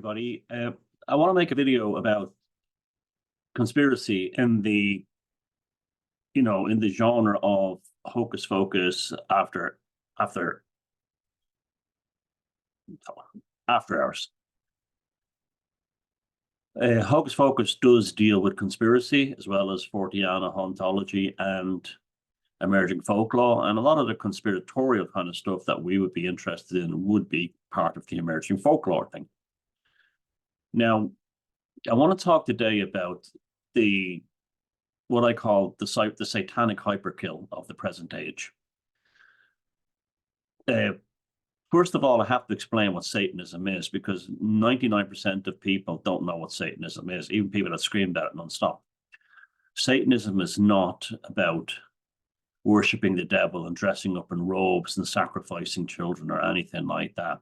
everybody. I want to make a video about conspiracy in the, in the genre of hocus pocus after hours. Hocus pocus does deal with conspiracy as well as Forteana hauntology and emerging folklore, and a lot of the conspiratorial kind of stuff that we would be interested in would be part of the emerging folklore thing. Now, I want to talk today about what I call the satanic hyperkill of the present age. First of all, I have to explain what Satanism is, because 99% of people don't know what Satanism is, even people that screamed at it nonstop. Satanism is not about worshipping the devil and dressing up in robes and sacrificing children or anything like that.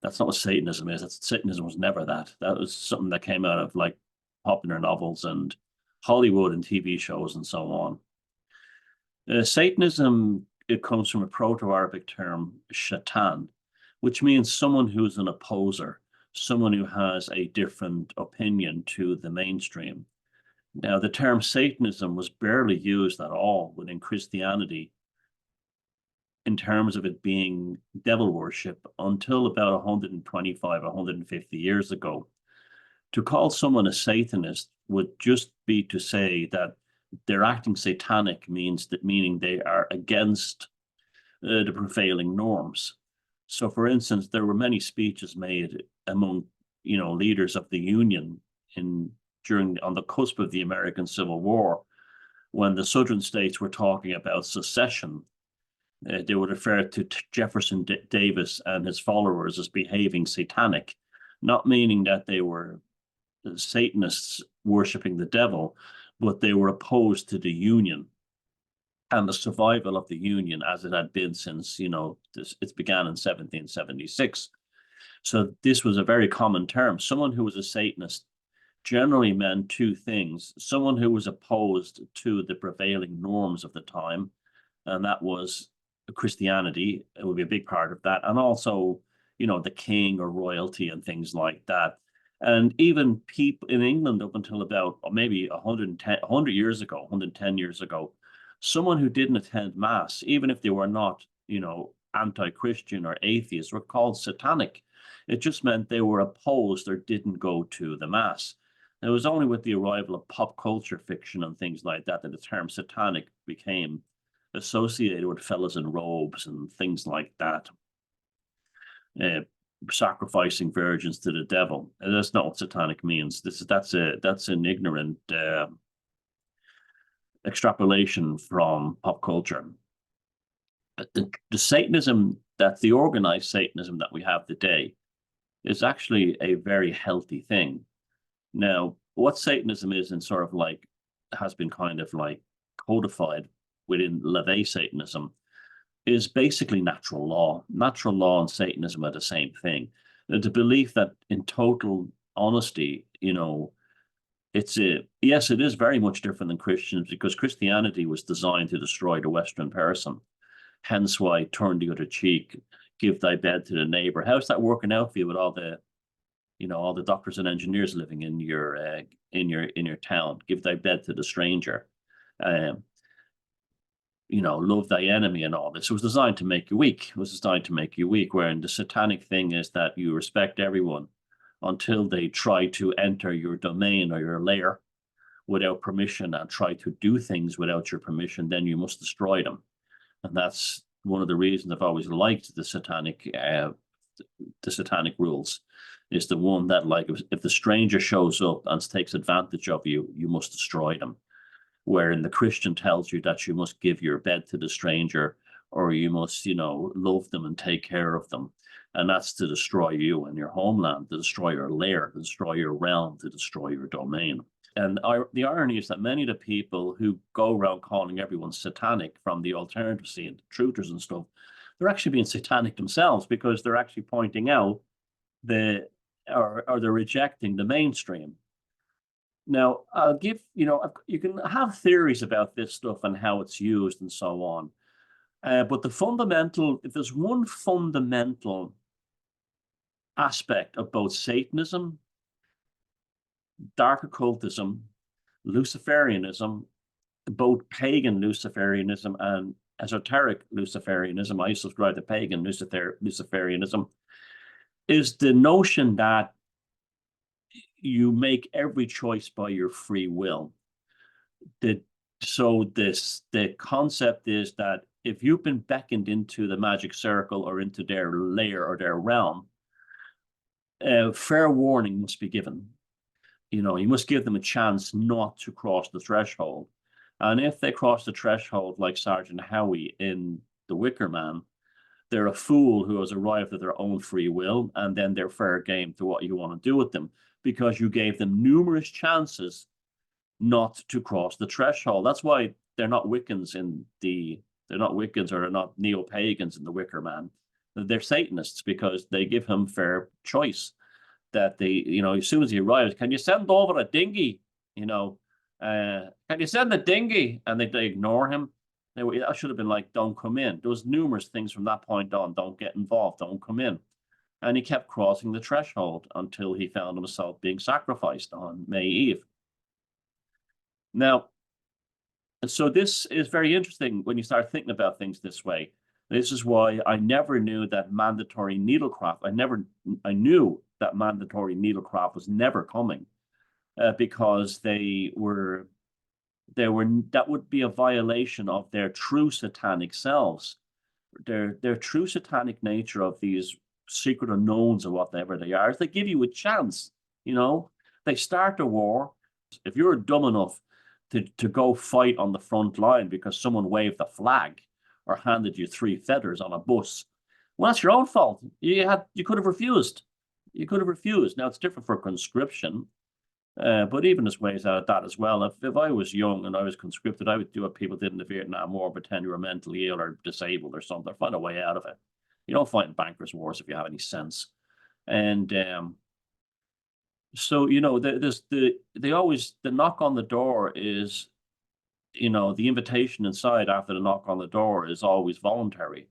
That's not what Satanism is. Satanism was never that. That was something that came out of like popular novels and Hollywood and TV shows and so on. Satanism, it comes from a Proto-Arabic term, shaitan, which means someone who's an opposer, someone who has a different opinion to the mainstream. Now, the term Satanism was barely used at all within Christianity in terms of it being devil worship until about 125, 150 years ago. To call someone a Satanist would just be to say that they're acting satanic, meaning they are against the prevailing norms. So, for instance, there were many speeches made among, leaders of the Union on the cusp of the American Civil War, when the Southern states were talking about secession. They would refer to Jefferson Davis and his followers as behaving satanic, not meaning that they were Satanists worshipping the devil, but they were opposed to the Union and the survival of the Union as it had been since, it began in 1776. So this was a very common term. Someone who was a Satanist generally meant two things: someone who was opposed to the prevailing norms of the time, and that was Christianity. It would be a big part of that, and also, the king or royalty and things like that. And even people in England up until about maybe 110 years ago, someone who didn't attend mass, even if they were not, anti-Christian or atheist, were called satanic. It just meant they were opposed or didn't go to the mass. It was only with the arrival of pop culture fiction and things like that the term satanic became associated with fellas in robes and things like that, sacrificing virgins to the devil. And that's not what satanic means. That's an ignorant extrapolation from pop culture. The Satanism, that's the organized Satanism that we have today, is actually a very healthy thing. Now, what Satanism is, and sort of like has been kind of like codified within LaVey Satanism, is basically natural law. Natural law and Satanism are the same thing. The belief that, in total honesty, yes, it is very much different than Christians, because Christianity was designed to destroy the Western person. Hence why turn the other cheek, give thy bed to the neighbor. How's that working out for you with all the doctors and engineers living in your town? Give thy bed to the stranger. Love thy enemy and all this. It was designed to make you weak. It was designed to make you weak, wherein the satanic thing is that you respect everyone until they try to enter your domain or your lair without permission and try to do things without your permission. Then you must destroy them. And that's one of the reasons I've always liked the satanic rules, is the one that, like, if the stranger shows up and takes advantage of you, you must destroy them. Wherein the Christian tells you that you must give your bed to the stranger, or you must, love them and take care of them. And that's to destroy you and your homeland, to destroy your lair, to destroy your realm, to destroy your domain. And the irony is that many of the people who go around calling everyone satanic from the alternative scene, truthers and stuff, they're actually being satanic themselves, because they're actually pointing out or they're rejecting the mainstream. Now, I'll give, you can have theories about this stuff and how it's used and so on. But if there's one fundamental aspect of both Satanism, dark occultism, Luciferianism, both pagan Luciferianism and esoteric Luciferianism. I subscribe to pagan Luciferianism, is the notion that you make every choice by your free will. The concept is that if you've been beckoned into the magic circle or into their lair or their realm, fair warning must be given. You must give them a chance not to cross the threshold. And if they cross the threshold, like Sergeant Howie in The Wicker Man, they're a fool who has arrived at their own free will, and then they're fair game to what you want to do with them, because you gave them numerous chances not to cross the threshold. That's why they're not Wiccans they're not Wiccans or they're not neo-pagans in The Wicker Man. They're Satanists because they give him fair choice. That as soon as he arrives, can you send over a dinghy? Can you send a dinghy? And they ignore him. I should have been like, don't come in. There was numerous things from that point on. Don't get involved. Don't come in. And he kept crossing the threshold until he found himself being sacrificed on May Eve. Now, so this is very interesting when you start thinking about things this way. This is why I never knew that mandatory needlecraft. I knew that mandatory needlecraft was never coming, because that would be a violation of their true satanic selves, their true satanic nature of these secret unknowns or whatever they are. Is they give you a chance, they start a war. If you're dumb enough to go fight on the front line because someone waved a flag or handed you 3 feathers on a bus, well, that's your own fault. You could have refused. Now, it's different for conscription, but even as ways out of that as well. If I was young and I was conscripted, I would do what people did in the Vietnam War: pretend you were mentally ill or disabled or something, find a way out of it. You don't fight in bankers' wars if you have any sense. And so the knock on the door is, the invitation inside after the knock on the door is always voluntary.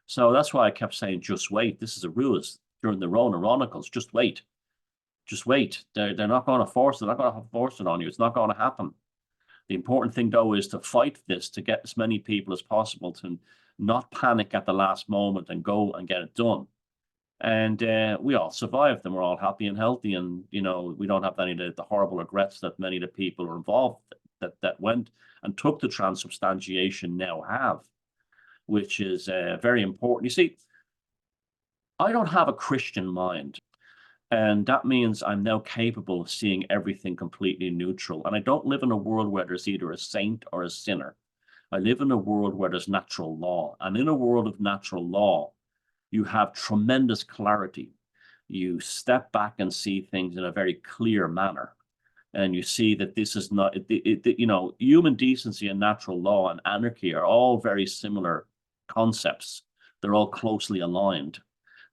So that's why I kept saying, just wait. This is a ruse during the Rona Chronicles. Just wait. They're not going to force it. They're not going to force it on you. It's not going to happen. The important thing, though, is to fight this, to get as many people as possible to not panic at the last moment and go and get it done. And we all survived, and we're all happy and healthy, and we don't have any of the horrible regrets that many of the people are involved that went and took the transubstantiation now have, which is very important. You see, I don't have a Christian mind, and that means I'm now capable of seeing everything completely neutral. And I don't live in a world where there's either a saint or a sinner. I live in a world where there's natural law, and in a world of natural law, you have tremendous clarity. You step back and see things in a very clear manner. And you see that this is not, human decency and natural law and anarchy are all very similar concepts. They're all closely aligned,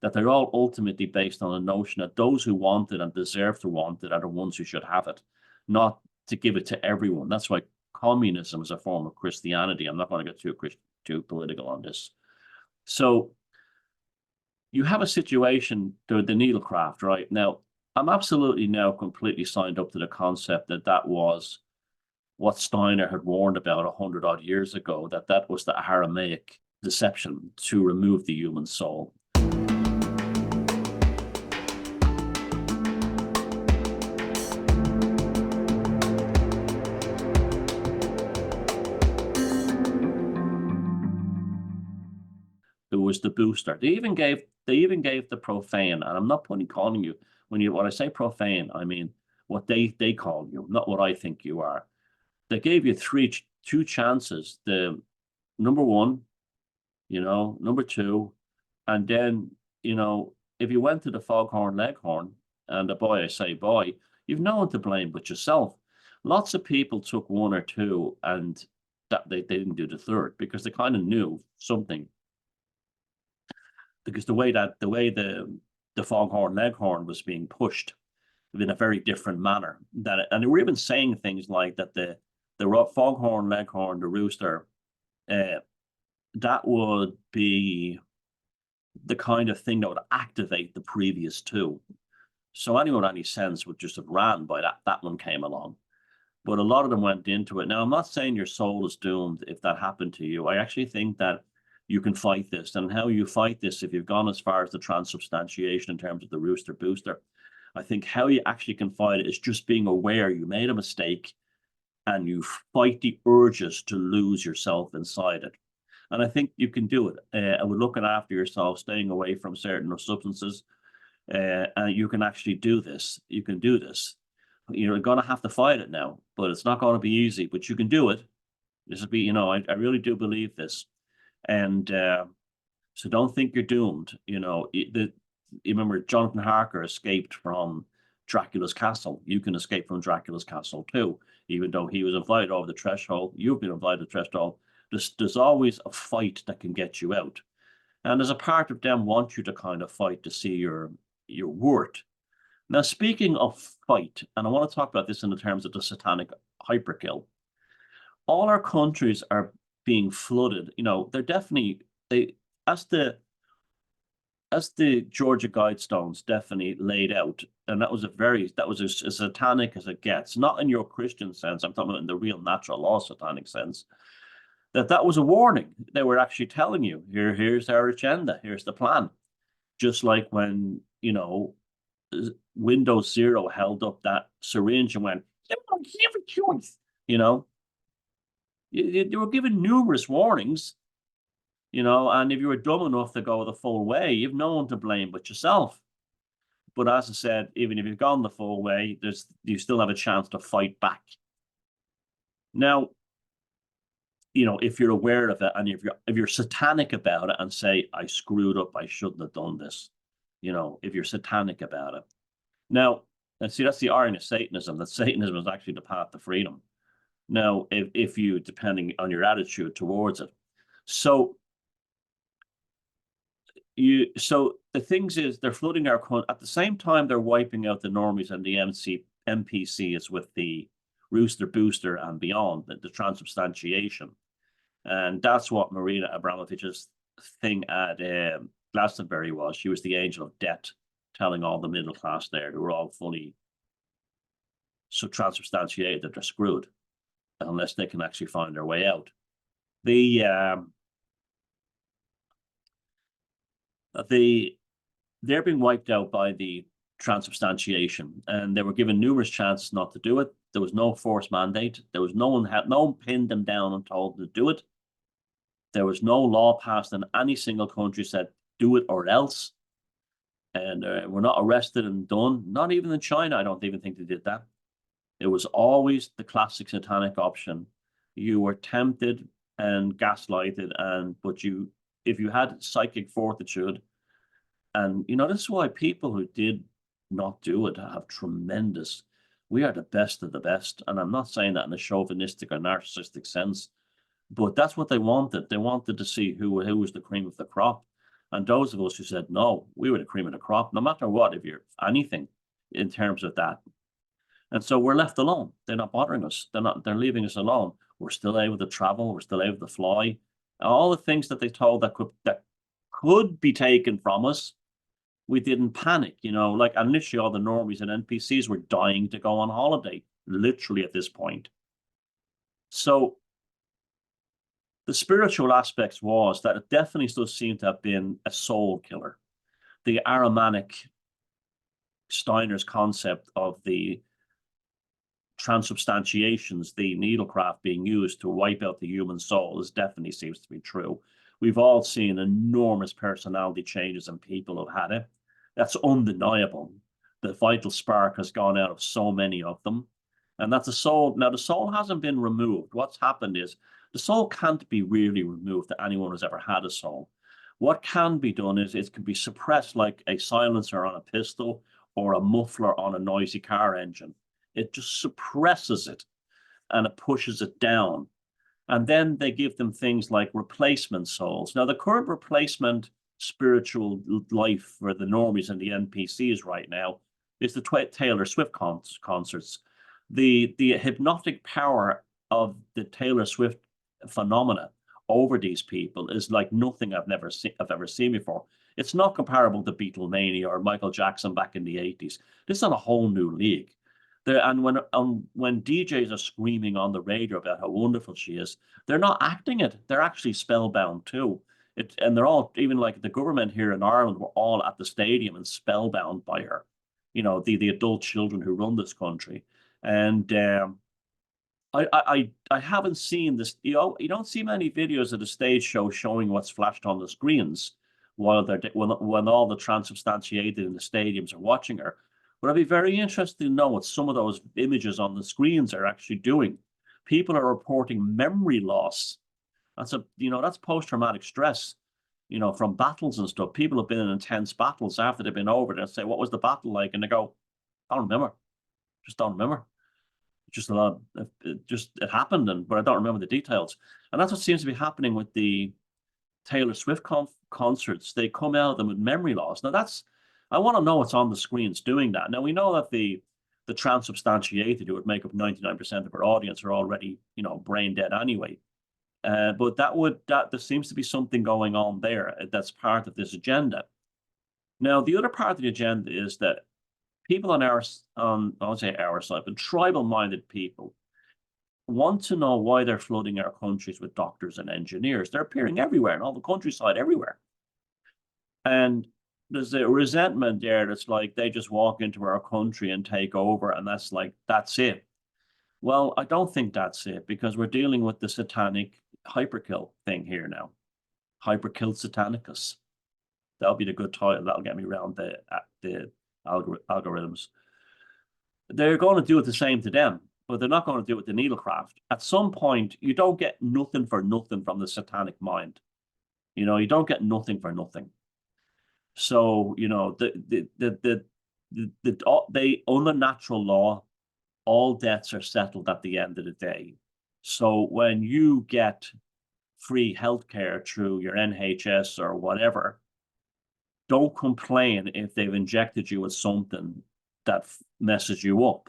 that they're all ultimately based on a notion that those who want it and deserve to want it are the ones who should have it, not to give it to everyone. That's why communism is a form of Christianity. I'm not going to get too political on this. So you have a situation, the needlecraft, right? Now, I'm absolutely now completely signed up to the concept that was what Steiner had warned about 100-odd years ago, that was the Ahrimanic deception to remove the human soul. It was the booster. They even gave the profane, and I'm not calling you, when I say profane, I mean what they call you, not what I think you are. They gave you two chances. The number one, number two, and then, if you went to the foghorn leghorn, and the boy, I say boy, you've no one to blame but yourself. Lots of people took one or two, and that they didn't do the third because they kind of knew something. Because the way the foghorn leghorn was being pushed in a very different manner, and they were even saying things like that the foghorn leghorn, the rooster, that would be the kind of thing that would activate the previous two. So anyone with any sense would just have ran by that one came along. But a lot of them went into it. Now, I'm not saying your soul is doomed if that happened to you. I actually think that you can fight this. And how you fight this, if you've gone as far as the transubstantiation in terms of the rooster booster, I think how you actually can fight it is just being aware you made a mistake and you fight the urges to lose yourself inside it. And I think you can do it. And with looking after yourself, staying away from certain substances, and you can actually do this. You can do this. You're going to have to fight it now, but it's not going to be easy, but you can do it. This will be, I really do believe this. And so don't think you're doomed. You remember Jonathan Harker escaped from Dracula's castle. You can escape from Dracula's castle too, even though he was invited over the threshold. You've been invited to the threshold. There's always a fight that can get you out. And there's a part of them want you to kind of fight to see your worth. Now, speaking of fight, and I want to talk about this in the terms of the satanic hyperkill, all our countries are being flooded. They're definitely, as the Georgia Guidestones definitely laid out, and that was as satanic as it gets, not in your Christian sense, I'm talking about in the real natural law satanic sense, that was a warning. They were actually telling you, here's our agenda, here's the plan. Just like when, Windows 0 held up that syringe and went, you don't have a choice, They were given numerous warnings, and if you were dumb enough to go the full way, you've no one to blame but yourself. But as I said, even if you've gone the full way, you still have a chance to fight back. Now, if you're aware of it and if you're satanic about it and say, I screwed up, I shouldn't have done this, if you're satanic about it. Now, and see, that's the irony of Satanism, that Satanism is actually the path to freedom. Now, if you, depending on your attitude towards it. So the things is they're flooding our country. At the same time, they're wiping out the normies and the NPCs with the Rooster Booster and beyond, the transubstantiation. And that's what Marina Abramovich's thing at Glastonbury was. She was the angel of death, telling all the middle class there who were all fully transubstantiated that they're screwed unless they can actually find their way out. They're being wiped out by the transubstantiation, and they were given numerous chances not to do it. There was no forced mandate. There was no one pinned them down and told them to do it. There was no law passed in any single country said do it or else. And we're not arrested and done. Not even in China, I don't even think they did that. It was always the classic satanic option. You were tempted and gaslighted, but if you had psychic fortitude, and this is why people who did not do it have tremendous. We are the best of the best, and I'm not saying that in a chauvinistic or narcissistic sense, but that's what they wanted. They wanted to see who was the cream of the crop. And those of us who said, no, we were the cream of the crop, no matter what, if you're anything in terms of that. And so we're left alone. They're not bothering us. They're leaving us alone. We're still able to travel. We're still able to fly. All the things that they told that could be taken from us, we didn't panic, and literally all the normies and NPCs were dying to go on holiday, literally at this point. So the spiritual aspects was that it definitely does seem to have been a soul killer. The Ahrimanic Steiner's concept of the transubstantiations, the needlecraft being used to wipe out the human soul, definitely seems to be true. We've all seen enormous personality changes in people who've had it. That's undeniable. The vital spark has gone out of so many of them. And that's the soul. Now, the soul hasn't been removed. What's happened is the soul can't be really removed to anyone who's ever had a soul. What can be done is it can be suppressed like a silencer on a pistol or a muffler on a noisy car engine. It just suppresses it and it pushes it down. And then they give them things like replacement souls. Now, the current replacement spiritual life for the normies and the NPCs right now is the Taylor Swift concerts. The hypnotic power of the Taylor Swift phenomena over these people is like nothing I've ever seen before. It's not comparable to Beatlemania or Michael Jackson back in the 80s. This is on a whole new league. And when DJs are screaming on the radio about how wonderful she is, they're not acting it. They're actually spellbound too. And they're all, even like the government here in Ireland, were all at the stadium and spellbound by her. You know, the adult children who run this country. And I haven't seen this. You don't see many videos of the stage show showing what's flashed on the screens while when all the transubstantiated in the stadiums are watching her. But I'd be very interested to know what some of those images on the screens are actually doing. People are reporting memory loss. That's post-traumatic stress, from battles and stuff. People have been in intense battles after they've been over there and say, what was the battle like? And they go, I don't remember. Just don't remember. It happened, but I don't remember the details. And that's what seems to be happening with the Taylor Swift concerts. They come out of them with memory loss. Now I want to know what's on the screens doing that. Now we know that the transubstantiated, who would make up 99% of our audience, are already, brain dead anyway. But there seems to be something going on there that's part of this agenda. Now, the other part of the agenda is that people I won't say our side, but tribal-minded people want to know why they're flooding our countries with doctors and engineers. They're appearing everywhere, in all the countryside, everywhere. And there's a resentment there that's like they just walk into our country and take over, and that's it. Well, I don't think that's it, because we're dealing with the satanic hyperkill thing here now. Hyperkill Satanicus. That'll be the good title. That'll get me around the algorithms. They're going to do it the same to them, but they're not going to do it to needlecraft. At some point, you don't get nothing for nothing from the satanic mind. You don't get nothing for nothing. So, under natural law, all debts are settled at the end of the day. So when you get free healthcare through your NHS or whatever, don't complain if they've injected you with something that messes you up.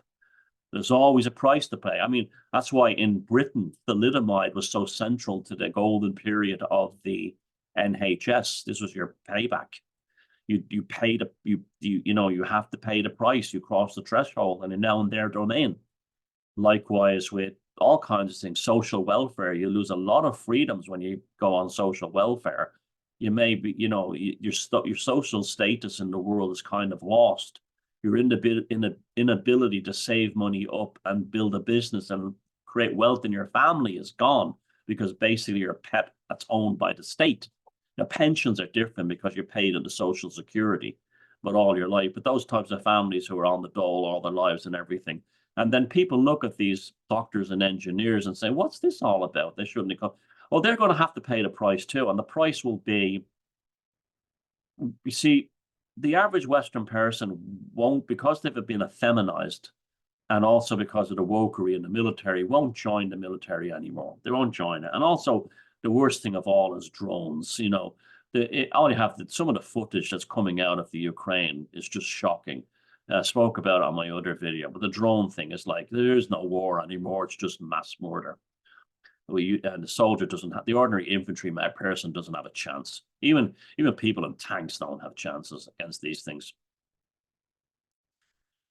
There's always a price to pay. I mean, that's why in Britain, thalidomide was so central to the golden period of the NHS. This was your payback. You have to pay the price. You cross the threshold, and now in their domain. Likewise with all kinds of things, social welfare. You lose a lot of freedoms when you go on social welfare. You may be, your social status in the world is kind of lost. Your inability to save money up and build a business and create wealth in your family is gone, because basically you're a pet that's owned by the state. Now, pensions are different because you're paid into Social Security, but all your life. But those types of families who are on the dole all their lives and everything. And then people look at these doctors and engineers and say, what's this all about? They shouldn't have come. Well, they're going to have to pay the price too. And the price will be, you see, the average Western person won't, because they've been effeminized, and also because of the wokery in the military, won't join the military anymore. They won't join it. And also, the worst thing of all is drones. Some of the footage that's coming out of the Ukraine is just shocking. I spoke about it on my other video, but the drone thing is like, there's no war anymore. It's just mass murder. And the soldier doesn't have, the ordinary infantry person doesn't have a chance. Even people in tanks don't have chances against these things.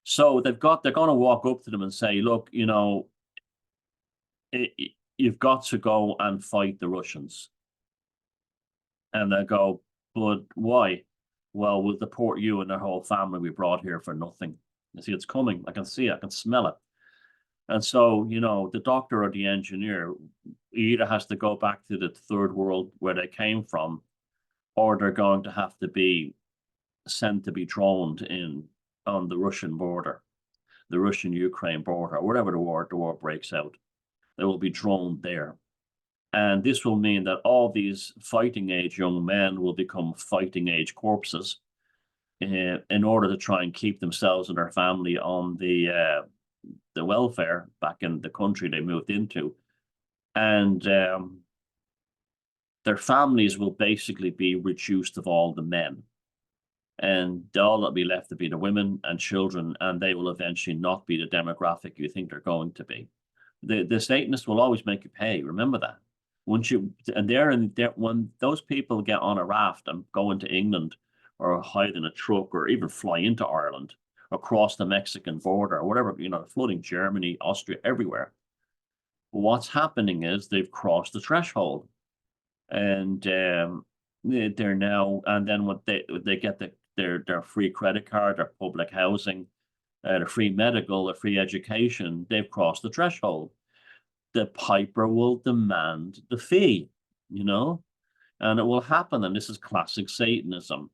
So they're going to walk up to them and say, look, you've got to go and fight the Russians. And they go, but why? Well, we'll deport you and the whole family we brought here for nothing. You see, it's coming. I can see it. I can smell it. And so, the doctor or the engineer either has to go back to the third world where they came from, or they're going to have to be sent to be droned in on the Russian border, the Russian-Ukraine border, or wherever the war breaks out. They will be droned there. And this will mean that all these fighting age young men will become fighting age corpses in order to try and keep themselves and their family on the welfare back in the country they moved into. And their families will basically be reduced of all the men. And all that'll be left to be the women and children, and they will eventually not be the demographic you think they're going to be. The Satanists will always make you pay. Remember that. When those people get on a raft and go into England or hide in a truck, or even fly into Ireland, across the Mexican border, or whatever, flooding Germany, Austria, everywhere. What's happening is they've crossed the threshold, and they're now, and then what they get their free credit card, their public housing, their free medical, their free education. They've crossed the threshold. The piper will demand the fee, and it will happen. And this is classic Satanism.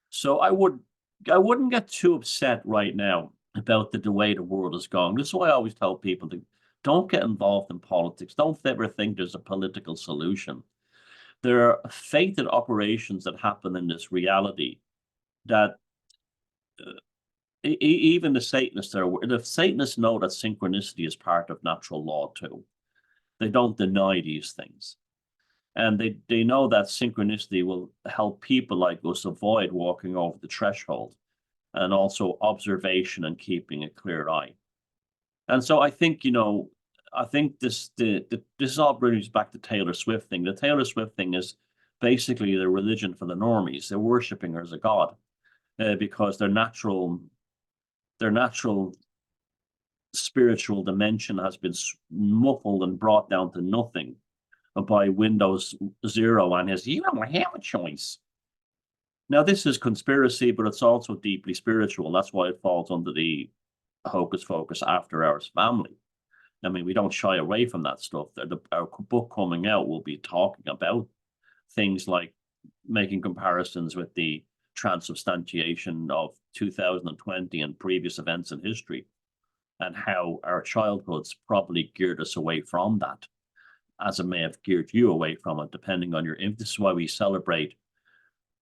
So I wouldn't get too upset right now about the way the world is going. This is why I always tell people to don't get involved in politics. Don't ever think there's a political solution. There are fated operations that happen in this reality that even the Satanists know that synchronicity is part of natural law too. They don't deny these things. And they know that synchronicity will help people like us avoid walking over the threshold, and also observation and keeping a clear eye. And so I think, this all brings back to Taylor Swift thing. The Taylor Swift thing is basically the religion for the normies. They're worshiping her as a god because their natural spiritual dimension has been muffled and brought down to nothing by Windows 0 and his, you don't have a choice. Now, this is conspiracy, but it's also deeply spiritual. That's why it falls under the Hocus Pocus After Hours family. I mean, we don't shy away from that stuff. Our book coming out will be talking about things like making comparisons with the transubstantiation of 2020 and previous events in history, and how our childhoods probably geared us away from that, as it may have geared you away from it, depending on your. This is why we celebrate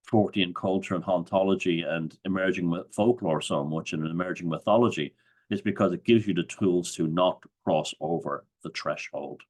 Fortean culture and hauntology and emerging folklore so much, and emerging mythology, is because it gives you the tools to not cross over the threshold.